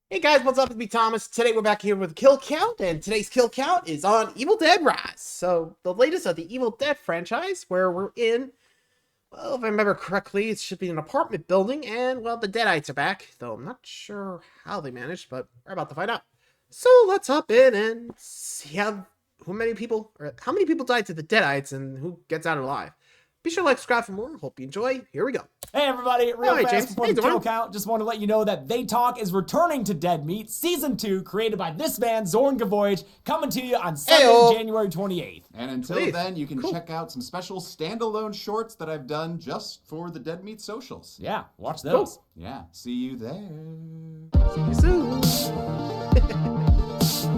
Hey guys, what's up? It's me, Thomas. Today we're back here with Kill Count, and today's Kill Count is on Evil Dead Rise. So, the latest of the Evil Dead franchise, where we're in, well, if I remember correctly, it should be an apartment building, and, well, the Deadites are back. Though I'm not sure how they managed, but we're about to find out. So, let's hop in and see how many people died to the Deadites and who gets out alive. Be sure to like, subscribe for more. Hope you enjoy. Here we go. Hey everybody, real Hi, fast James. before Hey, the Dawn. kill count, just want to let you know that They Talk is returning to Dead Meat Season 2, created by this man, Zorn Gavoyage, coming to you on Sunday, Heyo. January 28th. And until Please. then, you can Cool. check out some special standalone shorts that I've done just for the Dead Meat socials. Yeah, watch those. Yeah, see you there. See you soon.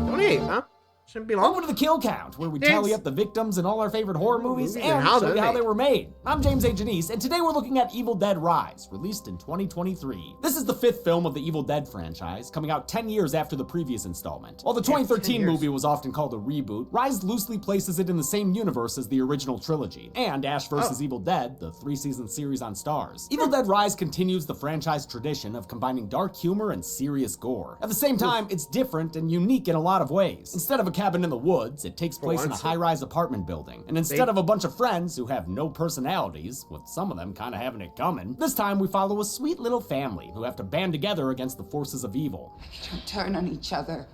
28, huh? Shouldn't be long. Welcome to the kill count, where we James. tally up the victims in all our favorite horror movies And and how show they're you how made. they were made. I'm James A. Janice, and today we're looking at Evil Dead Rise, released in 2023. This is the 5th film of the Evil Dead franchise, coming out 10 years after the previous installment. While the 2013 years. movie was often called a reboot, Rise loosely places it in the same universe as the original trilogy, and Ash vs. Evil Dead, the 3-season series on Starz. Evil Dead Rise continues the franchise tradition of combining dark humor and serious gore. At the same time, it's different and unique in a lot of ways. Instead of a cabin in the woods, it takes place in a once. high-rise apartment building. And instead of a bunch of friends who have no personalities, with some of them kind of having it coming, this time we follow a sweet little family who have to band together against the forces of evil. Don't turn on each other.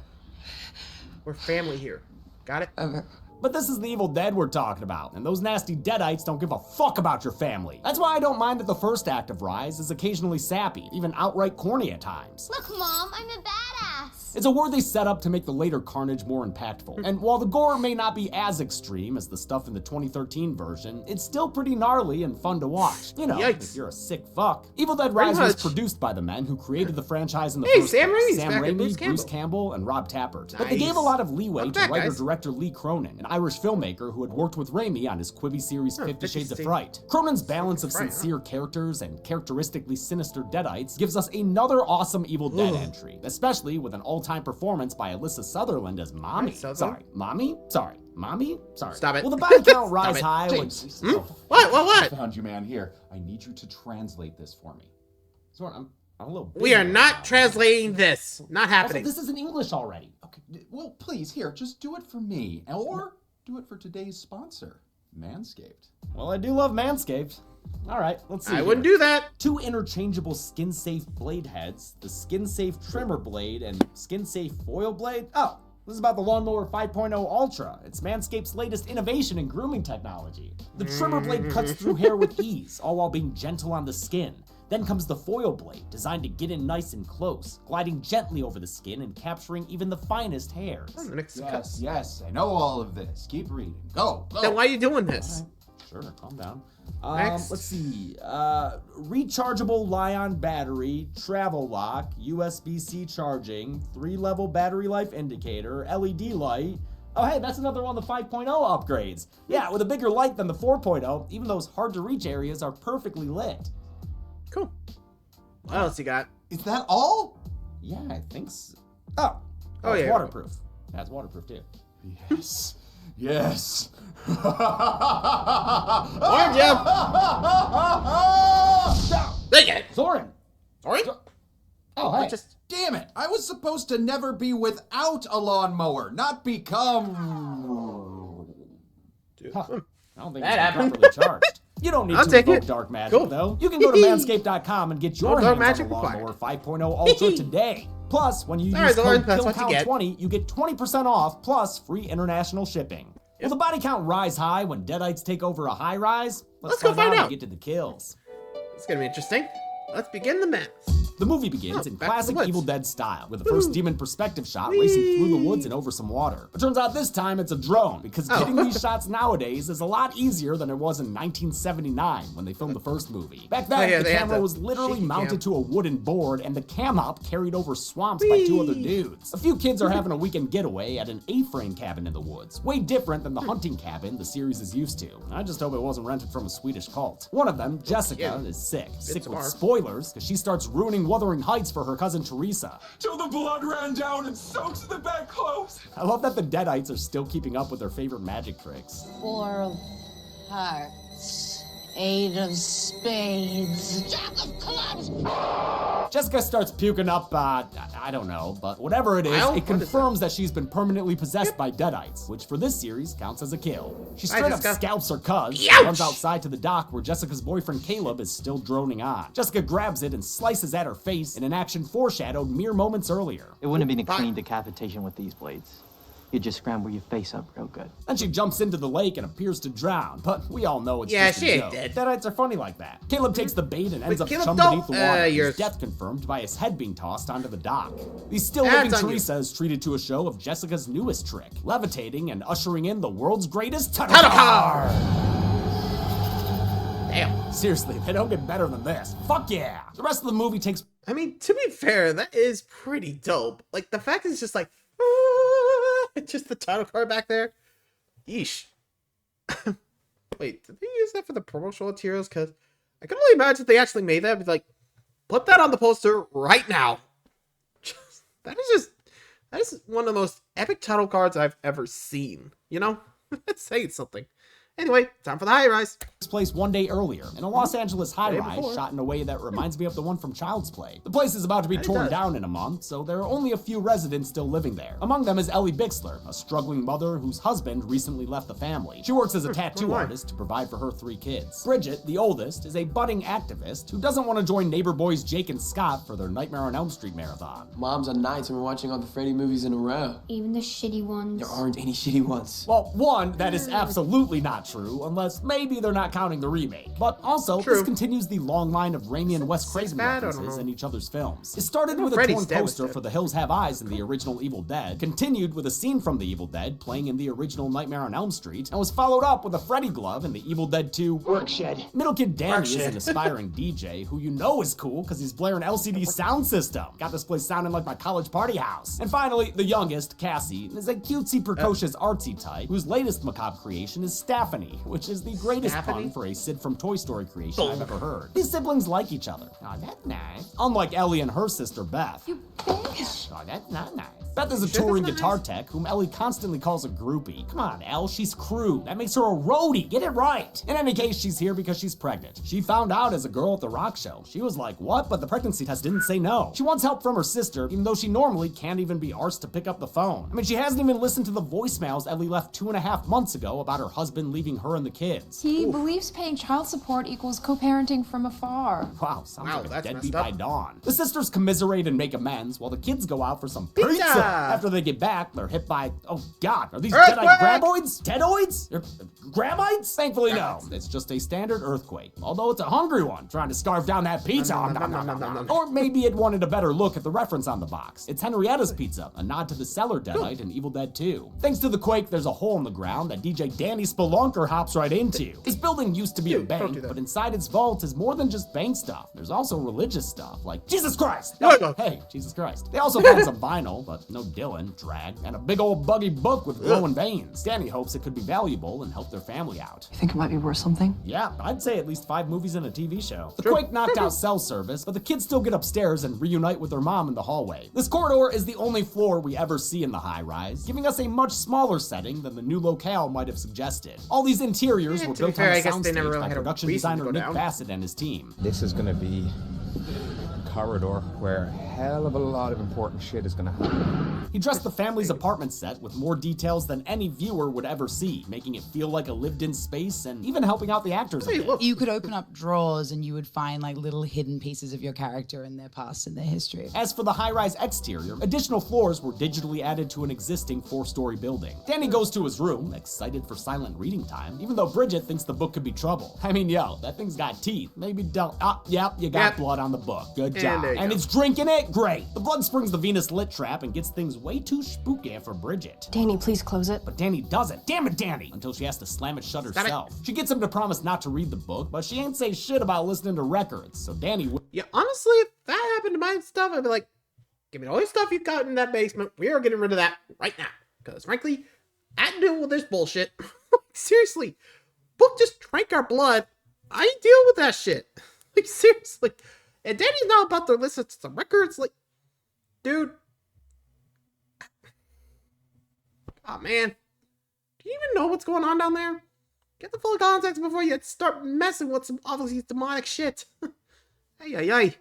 We're family here. Got it? Ever. But this is the Evil Dead we're talking about, and those nasty Deadites don't give a fuck about your family. That's why I don't mind that the first act of Rise is occasionally sappy, even outright corny at times. Look, Mom, I'm a badass. It's a worthy setup to make the later carnage more impactful. And while the gore may not be as extreme as the stuff in the 2013 version, it's still pretty gnarly and fun to watch. You know, Yikes. if you're a sick fuck. Evil Dead Pretty Rise was much. produced by the men who created the franchise in the Hey, first Sam place. Raimi's Sam back and Raimi, Bruce Campbell, and Rob Tappert. But they Nice. gave a lot of leeway Not to bad, guys. writer-director Lee Cronin, an Irish filmmaker who had worked with Raimi on his Quibi series 50 Shades of Fright. Cronin's balance of Fright, huh? sincere characters and characteristically sinister Deadites gives us another awesome Evil Dead entry, especially with an all-time performance by Alyssa Sutherland as Mommy. Right, Sutherland. Sorry, Mommy? Sorry, Mommy? Sorry. Stop it. Will the body count rise it. high? when- James, What? I found you, man. Here, I need you to translate this for me. Sorry, I'm a little busy We are right not now. translating this. Not Also, happening. this is in English already. Okay, well, please, here, just do it for me. Or do it for today's sponsor, Manscaped. Well, I do love Manscaped. All right, let's see. I wouldn't do that. 2 interchangeable skin-safe blade heads, the skin-safe trimmer blade, and skin-safe foil blade. Oh, this is about the Lawnmower 5.0 Ultra. It's Manscaped's latest innovation in grooming technology. The trimmer blade cuts through hair with ease, all while being gentle on the skin. Then comes the foil blade, designed to get in nice and close, gliding gently over the skin and capturing even the finest hairs. Oh, the next Yes, yes, I know all of this. Keep reading. Go, go. Then why are you doing this? Sure, calm down. Next. Let's see. Rechargeable Li-ion battery, travel lock, USB-C charging, 3-level battery life indicator, LED light. Oh, hey, that's another one of the 5.0 upgrades. Yeah, with a bigger light than the 4.0, even those hard-to-reach areas are perfectly lit. Cool. What else you got? Is that all? Yeah, I think so. Oh, Oh, it's yeah. waterproof. Yeah, it's waterproof, too. Yes. Yes. Warned you. Take it. Zoran! Sorry? Oh, hey. Just Damn it! I was supposed to never be without a lawnmower, not become. Huh. I don't think That it's happened. properly charged. You don't need I'll to take invoke it. dark magic, Cool. though. You can go to manscaped.com and get your No dark hands on magic the Lawnmower required. 5.0 Ultra today. Plus, when you Sorry, use Lauren, code that's what you get. KILLCOUNT20, you get 20% off plus free international shipping. Will the body count rise high when Deadites take over a high rise? Let's go find and out. get to the kills. it's gonna be interesting. Let's begin the math. The movie begins Oh, in back to the classic woods. Evil Dead style, with the first demon perspective shot racing through the woods and over some water. It turns out this time it's a drone, because Oh. getting these shots nowadays is a lot easier than it was in 1979 when they filmed the first movie. Back then, Oh, yeah, the they had camera the was literally shaky mounted cam. to a wooden board, and the cam op carried over swamps by 2 other dudes. A few kids are having a weekend getaway at an A-frame cabin in the woods, way different than the hunting cabin the series is used to. I just hope it wasn't rented from a Swedish cult. One of them, Jessica, Yeah. is sick with smart. spoilers, because she starts ruining Wuthering Heights for her cousin Teresa. Till the blood ran down and soaked the bedclothes. I love that the Deadites are still keeping up with their favorite magic tricks. 4 of hearts. Eight of spades. Jack of clubs. Jessica starts puking up, I don't know, but whatever it is, it confirms that she's been permanently possessed by Deadites, which for this series counts as a kill. She straight up scalps her cuz, runs outside to the dock where Jessica's boyfriend Caleb is still droning on. Jessica grabs it and slices at her face in an action foreshadowed mere moments earlier. It wouldn't have been a clean decapitation with these blades. You just scramble your face up real good. Then she jumps into the lake and appears to drown, but we all know it's just a joke. Dead. Deadites are funny like that. Caleb takes the bait and ends up chummed beneath the water, his death confirmed by his head being tossed onto the dock. The still living Teresa is treated to a show of Jessica's newest trick, levitating and ushering in the world's greatest tunnel car! Damn. Seriously, they don't get better than this. Fuck yeah! The rest of the movie takes... I mean, to be fair, that is pretty dope. Like, the fact is just like, just the title card back there. Yeesh. Wait, did they use that for the promotional materials? Because I can only imagine if they actually made that. Be like, put that on the poster right now. That is one of the most epic title cards I've ever seen. You know? That's saying something. Anyway, time for the high rise. Takes place one day earlier in a Los Angeles high-rise shot in a way that reminds me of the one from Child's Play. The place is about to be torn down in a month, so there are only a few residents still living there. Among them is Ellie Bixler, a struggling mother whose husband recently left the family. She works as a tattoo artist to provide for her 3 kids. Bridget, the oldest, is a budding activist who doesn't want to join neighbor boys Jake and Scott for their Nightmare on Elm Street marathon. Moms on nights and we're watching all the Freddy movies in a row. Even the shitty ones. There aren't any shitty ones. Well, one, that is absolutely not true, unless maybe they're not counting the remake. But also, this continues the long line of Raimi and Wes Craven references in each other's films. It started with a torn poster for The Hills Have Eyes in the original Evil Dead, continued with a scene from The Evil Dead playing in the original Nightmare on Elm Street, and was followed up with a Freddy glove in the Evil Dead 2 Workshed. Middle kid Danny is an aspiring DJ who you know is cool because he's blaring LCD sound system. Got this place sounding like my college party house. And finally, the youngest, Cassie, is a cutesy, precocious, artsy type whose latest macabre creation is Staffany, which is the greatest pun for a Sid from Toy Story creation I've ever heard. These siblings like each other. Oh, that's nice. Unlike Ellie and her sister Beth. You bitch. Oh, that's not nice. Beth is a touring guitar tech whom Ellie constantly calls a groupie. Come on, Elle, she's crew. That makes her a roadie. Get it right. In any case, she's here because she's pregnant. She found out as a girl at the rock show. She was like, what? But the pregnancy test didn't say no. She wants help from her sister, even though she normally can't even be arsed to pick up the phone. I mean, she hasn't even listened to the voicemails Ellie left 2.5 months ago about her husband leaving her and the kids. He believes paying child support equals co-parenting from afar. Wow, sounds like a deadbeat by dawn. The sisters commiserate and make amends while the kids go out for some pizza. After they get back, they're hit by, oh god, are these Deadite graboids? Deadoids? Gramites? Thankfully, no. It's just a standard earthquake. Although it's a hungry one, trying to scarf down that pizza. Or maybe it wanted a better look at the reference on the box. It's Henrietta's Pizza, a nod to the cellar Deadite in Evil Dead 2. Thanks to the quake, there's a hole in the ground that DJ Danny Spelunker hops right into. This building used to be a bank, but inside its vault is more than just bank stuff. There's also religious stuff, like Jesus Christ! Hey, Jesus Christ. They also found some vinyl, but no Dylan, drag, and a big old buggy book with glowing veins. Danny hopes it could be valuable and help their family out. You think it might be worth something? Yeah, I'd say at least 5 movies and a TV show. The quake knocked out cell service, but the kids still get upstairs and reunite with their mom in the hallway. This corridor is the only floor we ever see in the high-rise, giving us a much smaller setting than the new locale might have suggested. All these interiors were built on a soundstage by production designer Nick Bassett and his team. This is gonna be a corridor where a hell of a lot of important shit is gonna happen. He dressed the family's apartment set with more details than any viewer would ever see, making it feel like a lived-in space and even helping out the actors a bit. You could open up drawers and you would find like little hidden pieces of your character and their past and their history. As for the high-rise exterior, additional floors were digitally added to an existing 4-story building. Danny goes to his room, excited for silent reading time, even though Bridget thinks the book could be trouble. I mean, yo, that thing's got teeth. Maybe don't. Yep, you got blood on the book. Good job. And it's drinking it? Great. The blood springs the Venus lit trap and gets things way too spooky for Bridget. Danny, please close it. But Danny doesn't. Damn it, Danny! Until she has to slam it shut herself. She gets him to promise not to read the book, but she ain't say shit about listening to records, so Danny Yeah, honestly, if that happened to my stuff, I'd be like, give me all your stuff you've got in that basement. We are getting rid of that right now. Because frankly, I can deal with this bullshit. Seriously. Book just drank our blood. I deal with that shit. Like, seriously. And Danny's not about to listen to some records. Like, dude. Oh, man. Do you even know what's going on down there? Get the full context before you start messing with some obviously demonic shit. Ay.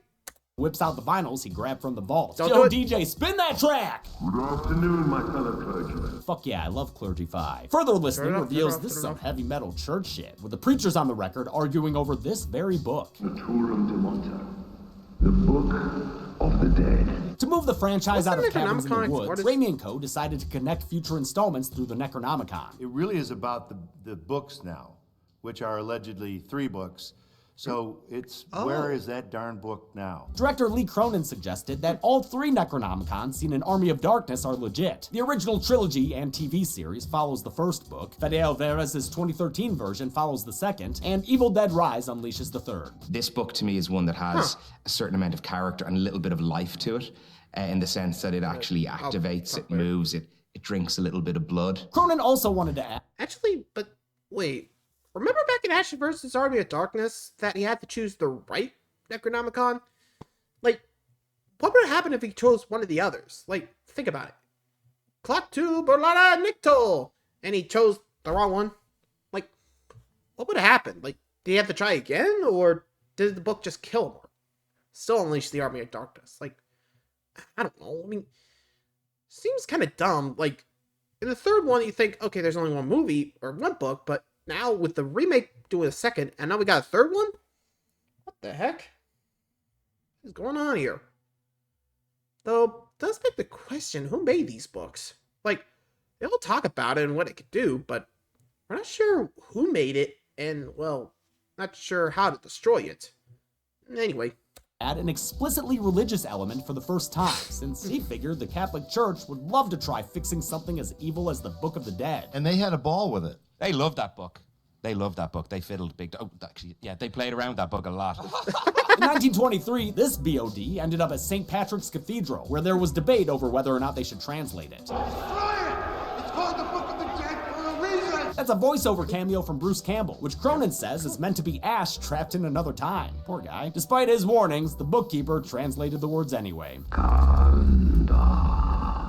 Whips out the vinyls he grabbed from the vault. Don't Yo, do it. DJ, spin that track! Good afternoon, my fellow clergymen. Fuck yeah, I love Clergy 5. Further listening Turn it up, reveals turn it up, this is turn it some up. heavy metal church shit, with the preachers on the record arguing over this very book. Naturum de Monta, the Book of the Dead. To move the franchise out of What's the Cabins in the Necronomicon? Woods, What is- Raimi & Co. decided to connect future installments through the Necronomicon. It really is about the books now, which are allegedly 3 books. So it's, where is that darn book now? Director Lee Cronin suggested that all 3 Necronomicons seen in Army of Darkness are legit. The original trilogy and TV series follows the first book, Fede Alvarez's 2013 version follows the second, and Evil Dead Rise unleashes the third. This book to me is one that has a certain amount of character and a little bit of life to it, in the sense that it actually activates, it moves, it drinks a little bit of blood. Cronin also wanted to add... Actually, but wait. Remember back in Ash vs. Army of Darkness that he had to choose the right Necronomicon? Like, what would happen if he chose one of the others? Like, think about it. Klaatu Berlada Nictol! And he chose the wrong one. Like, what would have happened? Like, did he have to try again? Or did the book just kill him? Or still unleash the Army of Darkness? Like, I don't know. I mean, seems kind of dumb. Like, in the third one, you think, okay, there's only one movie or one book, but now with the remake doing a second, and now we got a third one? What the heck? What is going on here? Though, it does beg the question, who made these books? Like, they all talk about it and what it could do, but we're not sure who made it, and, well, not sure how to destroy it. Anyway. Add an explicitly religious element for the first time, since he figured the Catholic Church would love to try fixing something as evil as the Book of the Dead. And they had a ball with it. They loved that book. They loved that book. They fiddled big. Oh, actually, yeah, they played around with that book a lot. In 1923, this BOD ended up at St. Patrick's Cathedral, where there was debate over whether or not they should translate it. It's called the Book of the Dead for a reason. That's a voiceover cameo from Bruce Campbell, which Cronin says is meant to be Ash trapped in another time. Poor guy. Despite his warnings, the bookkeeper translated the words anyway.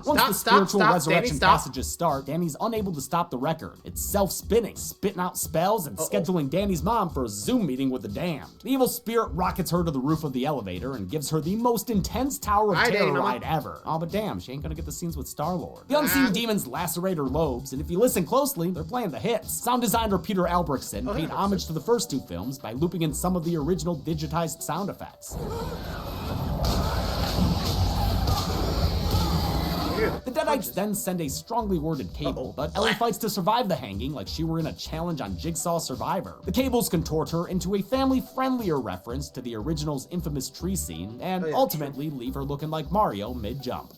Once the spiritual resurrection passages start, Danny's unable to stop the record. It's self-spinning, spitting out spells, and scheduling Danny's mom for a Zoom meeting with the damned. The evil spirit rockets her to the roof of the elevator and gives her the most intense Tower of Terror ride ever. Oh, but damn, she ain't gonna get the scenes with Star-Lord. The unseen demons lacerate her lobes, and if you listen closely, they're playing the hits. Sound designer Peter Albrechtsen paid homage to the first 2 films by looping in some of the original digitized sound effects. The Deadites then send a strongly worded cable, but Ellie fights to survive the hanging like she were in a challenge on Jigsaw Survivor. The cables contort her into a family-friendlier reference to the original's infamous tree scene, and ultimately leave her looking like Mario mid-jump.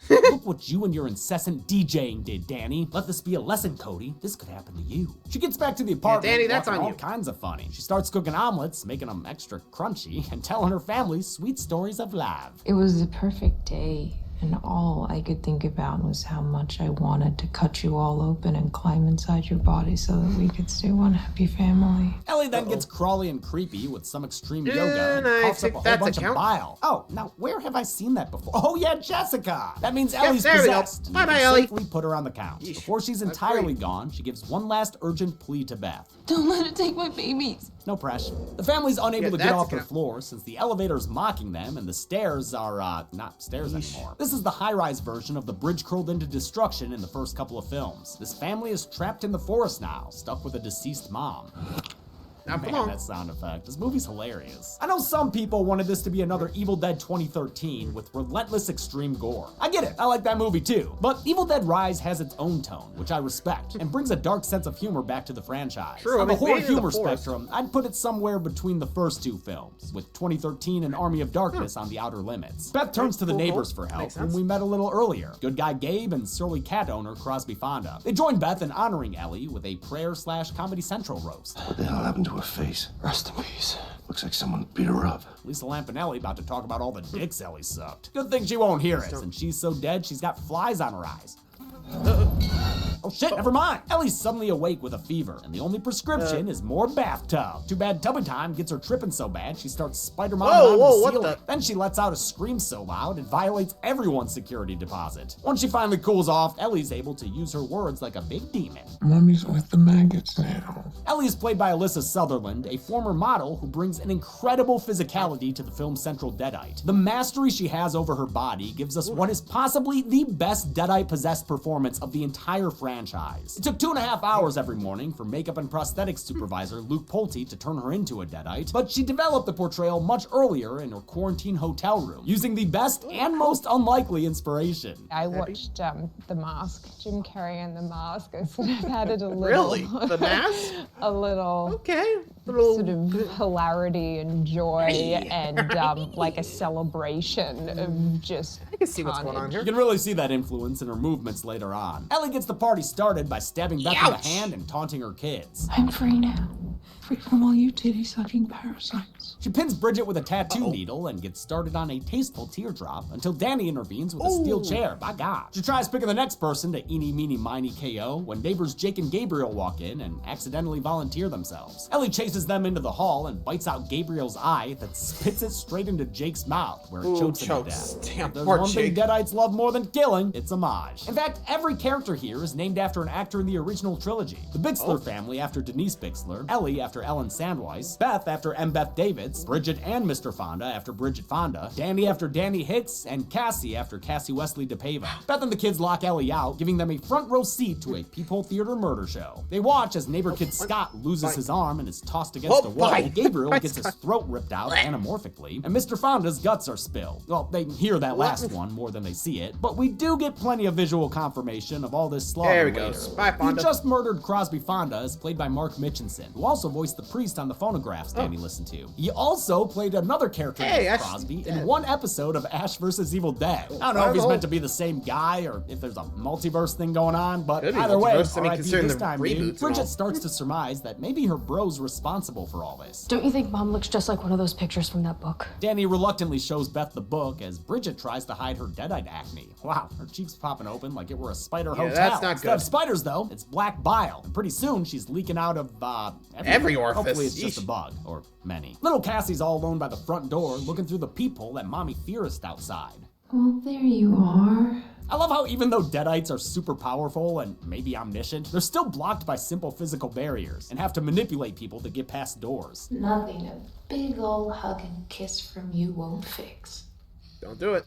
Look what you and your incessant DJing did, Danny. Let this be a lesson, Cody. This could happen to you. She gets back to the apartment, Danny, that's walking on all you. kinds of funny. She starts cooking omelets, making them extra crunchy, and telling her family sweet stories of love. It was the perfect day, and all I could think about was how much I wanted to cut you all open and climb inside your body so that we could stay one happy family. Ellie then gets crawly and creepy with some extreme yoga and coughs up a whole bunch of bile. Oh, now where have I seen that before? Oh yeah, Jessica! That means Ellie's there we go. possessed. and Bye-bye, you can Ellie. safely put her on the couch. Before she's entirely gone, she gives one last urgent plea to Beth. Don't let it take my babies. No pressure. The family's unable to get that's off their good. floor since the elevator's mocking them and the stairs are, not stairs anymore. This is the high-rise version of the bridge curled into destruction in the first couple of films. This family is trapped in the forest now, stuck with a deceased mom. Man, that sound effect. This movie's hilarious. I know some people wanted this to be another Evil Dead 2013 with relentless extreme gore. I get it, I like that movie too. But Evil Dead Rise has its own tone, which I respect, and brings a dark sense of humor back to the franchise. True, On the I mean, horror being in the humor forest. spectrum, I'd put it somewhere between the first 2 films, with 2013 and Army of Darkness on the outer limits. Beth turns to the neighbors for help, Makes whom sense. we met a little earlier. Good guy Gabe and surly cat owner Crosby Fonda. They join Beth in honoring Ellie with a prayer/Comedy Central roast. What the hell happened to her face? Rest in peace. Looks like someone beat her up. Lisa Lampanelli about to talk about all the dicks Ellie sucked. Good thing she won't hear it, since she's so dead she's got flies on her eyes. Oh Oh shit, never mind. Ellie's suddenly awake with a fever, and the only prescription is more bathtub. Too bad tubby time gets her tripping so bad she starts Spider-Man onto the ceiling. Then she lets out a scream so loud it violates everyone's security deposit. Once she finally cools off, Ellie's able to use her words like a big demon. Mommy's with the maggots now. Ellie is played by Alyssa Sutherland, a former model who brings an incredible physicality to the film's central Deadite. The mastery she has over her body gives us what is possibly the best Deadite-possessed performance of the entire franchise. It took 2.5 hours every morning for makeup and prosthetics supervisor Luke Pulte to turn her into a Deadite, but she developed the portrayal much earlier in her quarantine hotel room, using the best and most unlikely inspiration. I watched The Mask, Jim Carrey and The Mask. I sort of added a little... Really? The Mask? A little... Okay. Sort of hilarity and joy and like a celebration of just I can see what's going on here. You can really see that influence in her movements later on. Ellie gets the party started by stabbing Beth in the hand and taunting her kids. I'm free now. Free from all you titty-sucking parasites. She pins Bridget with a tattoo needle and gets started on a tasteful teardrop until Danny intervenes with a steel chair. By God. She tries picking the next person to eeny, meeny, miny KO when neighbors Jake and Gabriel walk in and accidentally volunteer themselves. Ellie chases them into the hall and bites out Gabriel's eye that spits it straight into Jake's mouth where it chokes him to death. Damn, There's poor one thing Jake. Deadites love more than killing, it's homage. In fact, every character here is named after an actor in the original trilogy. The Bixler family after Denise Bixler, Ellie after Ellen Sandweiss, Beth after M. Beth Davids, Bridget and Mr. Fonda after Bridget Fonda, Danny after Danny Hicks, and Cassie after Cassie Wesley DePaiva. Beth and the kids lock Ellie out, giving them a front row seat to a Peephole Theater murder show. They watch as neighbor kid Scott loses his arm and is tossed against a wall. Gabriel gets his throat ripped out anamorphically, and Mr. Fonda's guts are spilled. Well, they hear that last one more than they see it, but we do get plenty of visual confirmation of all this slaughter There he later. goes. Bye, Fonda. Who just murdered Crosby Fonda is played by Mark Mitchinson, who also voiced the priest on the phonographs Danny listened to. He also played another character named Crosby in one episode of Ash vs. Evil Dead. I don't know if he's meant to be the same guy or if there's a multiverse thing going on, but either way, R.I.P. this time, dude. Bridget starts to surmise that maybe her bro's responsible for all this. Don't you think Mom looks just like one of those pictures from that book? Danny reluctantly shows Beth the book as Bridget tries to hide her Deadite acne. Wow, her cheeks popping open like it were a spider hotel. That's not Instead of spiders, though, it's black bile. And pretty soon, she's leaking out of, every orifice. Hopefully it's just a bug, or many. Little Cassie's all alone by the front door, looking through the peephole at Mommy Theorist outside. Well, there you are. I love how even though Deadites are super powerful and maybe omniscient, they're still blocked by simple physical barriers and have to manipulate people to get past doors. Nothing a big ol' hug and kiss from you won't fix. Don't do it.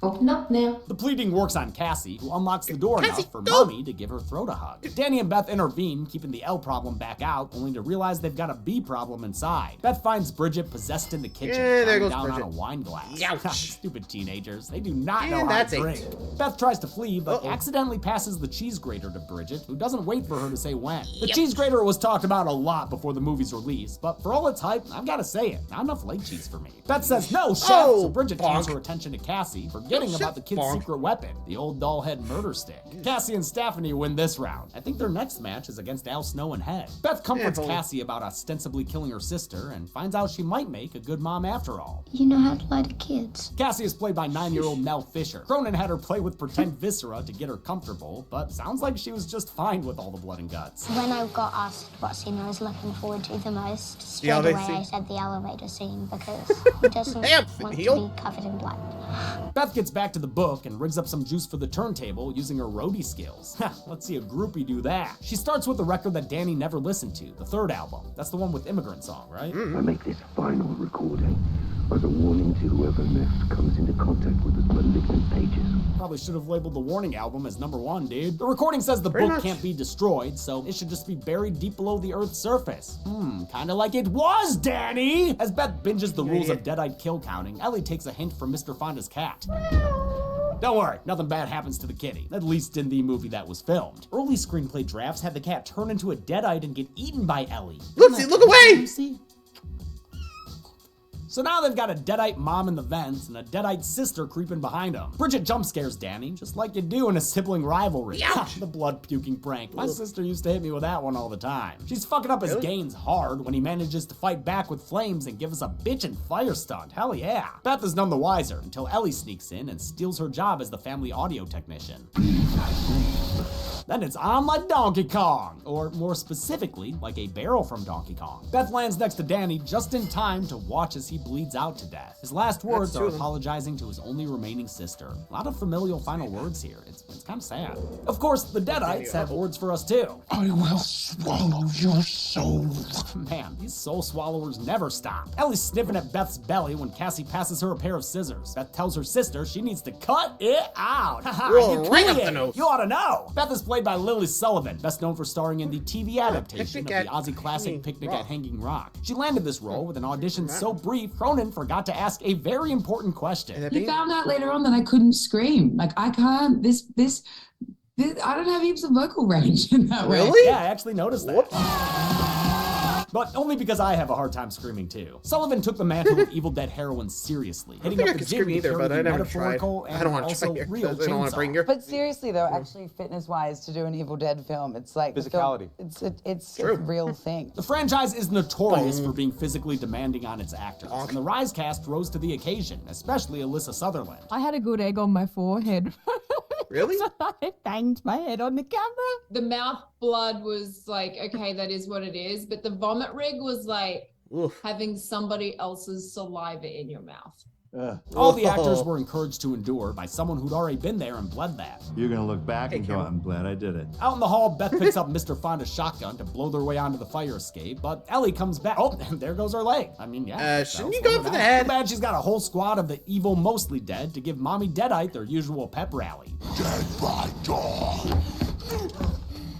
Open up now. The pleading works on Cassie, who unlocks the door enough for Mommy to give her throat a hug. Danny and Beth intervene, keeping the L problem back out, only to realize they've got a B problem inside. Beth finds Bridget possessed in the kitchen, there down goes on a Bridget. wine glass. Ouch. Stupid teenagers. They do not know And how that's to it. drink. Beth tries to flee, but accidentally passes the cheese grater to Bridget, who doesn't wait for her to say when. The cheese grater was talked about a lot before the movie's release, but for all its hype, I've got to say it, not enough leg cheese for me. Beth says, "No, chef!" So Bridget turns her attention to Cassie, forgetting about the kid's secret weapon, the old doll head murder stick. Cassie and Stephanie win this round. I think their next match is against Al Snow and Head. Beth comforts Cassie about ostensibly killing her sister and finds out she might make a good mom after all. You know how to lie to kids. Cassie is played by 9-year-old Nell Fisher. Cronin had her play with pretend viscera to get her comfortable, but sounds like she was just fine with all the blood and guts. When I got asked what scene I was looking forward to the most, straight elevator away scene? I said the elevator scene because he doesn't want to be covered in blood. Beth gets back to the book and rigs up some juice for the turntable using her roadie skills. Let's see a groupie do that. She starts with the record that Danny never listened to, the third album. That's the one with Immigrant Song, right? I make this final recording as a warning to whoever next comes into contact with those malignant pages. Probably should have labeled the warning album as #1, dude. The recording says the Pretty book much. can't be destroyed, so it should just be buried deep below the Earth's surface. Kinda like it was, Danny! As Beth binges the rules of Deadite kill counting, Ellie takes a hint from Mr. Fonda's cat. Don't worry, nothing bad happens to the kitty, at least in the movie that was filmed. Early screenplay drafts had the cat turn into a Deadite and get eaten by Ellie. Look, look away! So now they've got a Deadite mom in the vents and a Deadite sister creeping behind them. Bridget jump scares Danny, just like you do in a sibling rivalry. The blood-puking prank. My sister used to hit me with that one all the time. She's fucking up his gains hard when he manages to fight back with flames and give us a bitchin' fire stunt. Hell yeah. Beth is none the wiser until Ellie sneaks in and steals her job as the family audio technician. Then it's on like Donkey Kong, or more specifically, like a barrel from Donkey Kong. Beth lands next to Danny just in time to watch as he bleeds out to death. His last words are apologizing to his only remaining sister. A lot of familial final words here. It's kind of sad. Of course, the Deadites have words for us too. I will swallow your soul. Man, these soul swallowers never stop. Ellie's sniffing at Beth's belly when Cassie passes her a pair of scissors. Beth tells her sister she needs to cut it out. Whoa, right up the nose. You ought to know. Beth is played by Lily Sullivan, best known for starring in the TV adaptation of the Aussie classic Picnic at Hanging Rock. She landed this role with an audition so brief, Cronin forgot to ask a very important question. He found out later on that I couldn't scream. Like, I can't, this I don't have heaps of vocal range in that way. Yeah, I actually noticed that. But only because I have a hard time screaming too. Sullivan took the mantle of Evil Dead heroine seriously, hitting up the gym to carry the metaphorical and also real chainsaw. But seriously though, actually fitness-wise, to do an Evil Dead film, it's like physicality. It's a real thing. The franchise is notorious for being physically demanding on its actors, and the Rise cast rose to the occasion, especially Alyssa Sutherland. I had a good egg on my forehead. Really? I banged my head on the camera. The mouth blood was like, okay, that is what it is. But the vomit rig was like having somebody else's saliva in your mouth. All the actors were encouraged to endure by someone who'd already been there and bled that. You're gonna look back and go, I'm glad I did it. Out in the hall, Beth picks up Mr. Fonda's shotgun to blow their way onto the fire escape, but Ellie comes back. Oh, and there goes her leg. I mean, yeah. Shouldn't you go for the head? Too bad she's got a whole squad of the evil, mostly dead, to give Mommy Deadite their usual pep rally. Dead by dawn.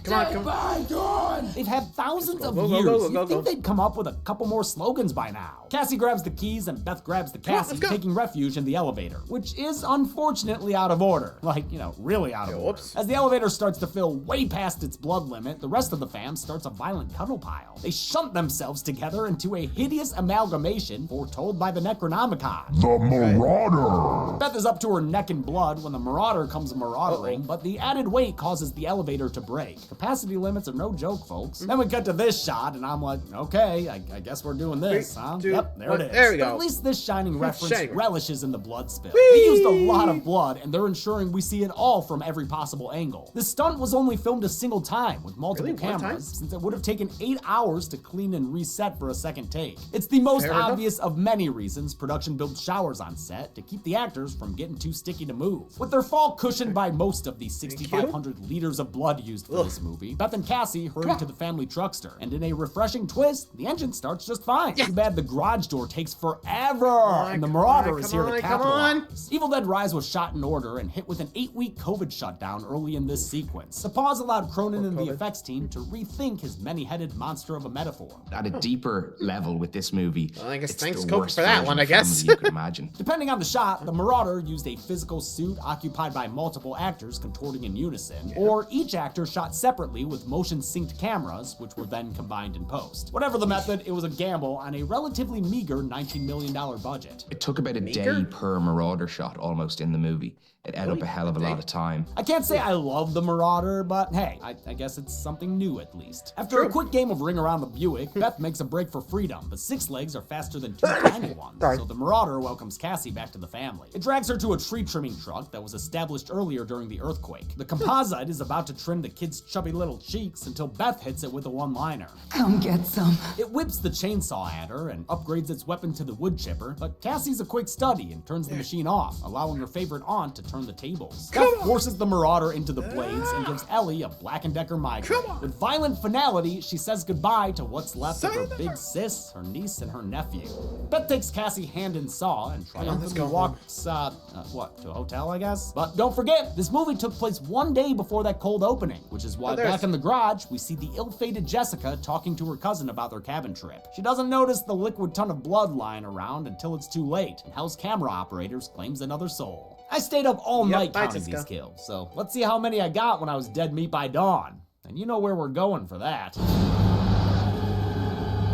Come on. They've had thousands of years. You'd think they'd come up with a couple more slogans by now. Cassie grabs the keys and Beth grabs the Cassie, taking refuge in the elevator, which is unfortunately out of order. Like, you know, really out of order. As the elevator starts to fill way past its blood limit, the rest of the fam starts a violent cuddle pile. They shunt themselves together into a hideous amalgamation foretold by the Necronomicon. The Marauder. Beth is up to her neck in blood when the Marauder comes maraudering, but the added weight causes the elevator to break. Capacity limits are no joke, folks. Then we cut to this shot, and I'm like, okay, I guess we're doing this, huh? Yep, there it is. There we go. But at least this shining reference relishes in the blood spill. They used a lot of blood, and they're ensuring we see it all from every possible angle. This stunt was only filmed a single time with multiple cameras, since it would have taken 8 hours to clean and reset for a second take. It's the most obvious of many reasons production built showers on set to keep the actors from getting too sticky to move. With their fall cushioned by most of the 6,500 liters of blood used for this movie, Beth and Cassie hurry to the family truckster, and in a refreshing twist, the engine starts just fine. Too bad the garage door takes forever, and the Marauder is here to capitalize. Evil Dead Rise was shot in order and hit with an 8-week COVID shutdown early in this sequence. The pause allowed Cronin and the effects team to rethink his many-headed monster of a metaphor. At a deeper level with this movie, well, I guess it's thanks the COVID worst for that version one, I of film guess. you could imagine. Depending on the shot, the Marauder used a physical suit occupied by multiple actors contorting in unison, or each actor shot separately with motion-synced cameras, which were then combined in post. Whatever the method, it was a gamble on a relatively meager $19 million budget. It took about a day per Marauder shot almost in the movie. It ate up a hell of a lot of time. I can't say I love the Marauder, but hey, I guess it's something new at least. After a quick game of Ring Around the Buick, Beth makes a break for freedom, but 6 legs are faster than 2 tiny ones, so the Marauder welcomes Cassie back to the family. It drags her to a tree trimming truck that was established earlier during the earthquake. The composite is about to trim the kid's chubby little cheeks until Beth hits it with a one-liner. Come get some. It whips the chainsaw at her and upgrades its weapon to the wood chipper, but Cassie's a quick study and turns the machine off, allowing her favorite aunt to turn the tables. Beth forces the Marauder into the blades and gives Ellie a Black & Decker migraine. With violent finality, she says goodbye to what's left of her big sis, her niece, and her nephew. Beth takes Cassie hand and saw and triumphantly walks, to a hotel, I guess? But don't forget, this movie took place 1 day before that cold opening, which is why back in the garage, we see the ill-fated Jessica talking to her cousin about their cabin trip. She doesn't notice the liquid ton of blood lying around until it's too late, and Hell's camera operators claims another soul. I stayed up all night counting these kills, so let's see how many I got when I was dead meat by dawn. And you know where we're going for that.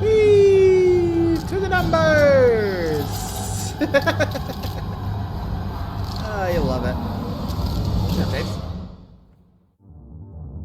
Whee! To the numbers! I love it. Yeah, Dave.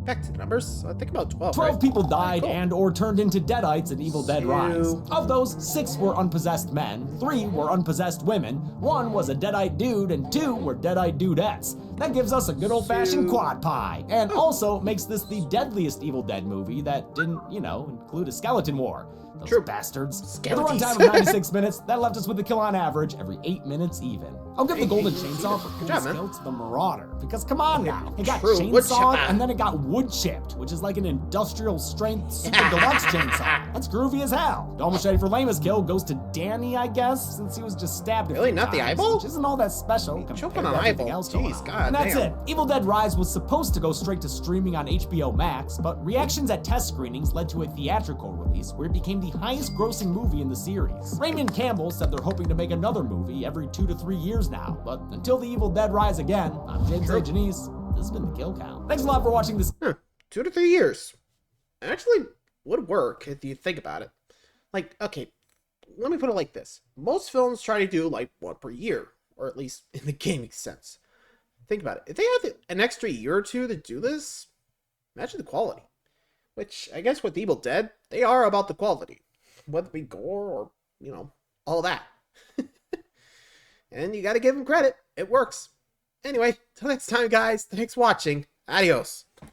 back to the numbers. I think about 12. 12 right? people died Cool. and or turned into Deadites in Evil Dead Rise. Two. Of those, 6 were unpossessed men, 3 were unpossessed women, 1 was a Deadite dude, and 2 were Deadite dudettes. That gives us a good old-fashioned quad pie, and also makes this the deadliest Evil Dead movie that didn't, include a skeleton war. Those True. bastards. With a Skeletons. runtime of 96 minutes, that left us with a kill on average every 8 minutes even. I'll give the Golden Chainsaw for Good job, coolest man. kill to the Marauder, because come on now, it got True, wood chainsawed chipper. and then it got wood chipped, which is like an industrial strength super deluxe chainsaw. That's groovy as hell. The almost ready for lamest kill goes to Danny, I guess, since he was just stabbed a Really? few not the times, eyeball? Which isn't all that special compared Choking to on everything eyeball. else going Jeez, on. God And that's damn. it. Evil Dead Rise was supposed to go straight to streaming on HBO Max, but reactions at test screenings led to a theatrical release where it became the highest grossing movie in the series. Raymond Campbell said they're hoping to make another movie every 2 to 3 years now, but until the Evil Dead Rise again, I'm James A. Janice. This has been the Kill Count. Thanks a lot for watching this. 2 to 3 years. Actually, would work if you think about it. Like, okay, let me put it like this. Most films try to do like 1 per year, or at least in the gaming sense. Think about it. If they had an extra year or 2 to do this, imagine the quality. Which, I guess with Evil Dead, they are about the quality. Whether it be gore or, all that. And you gotta give them credit. It works. Anyway, till next time, guys. Thanks for watching. Adios.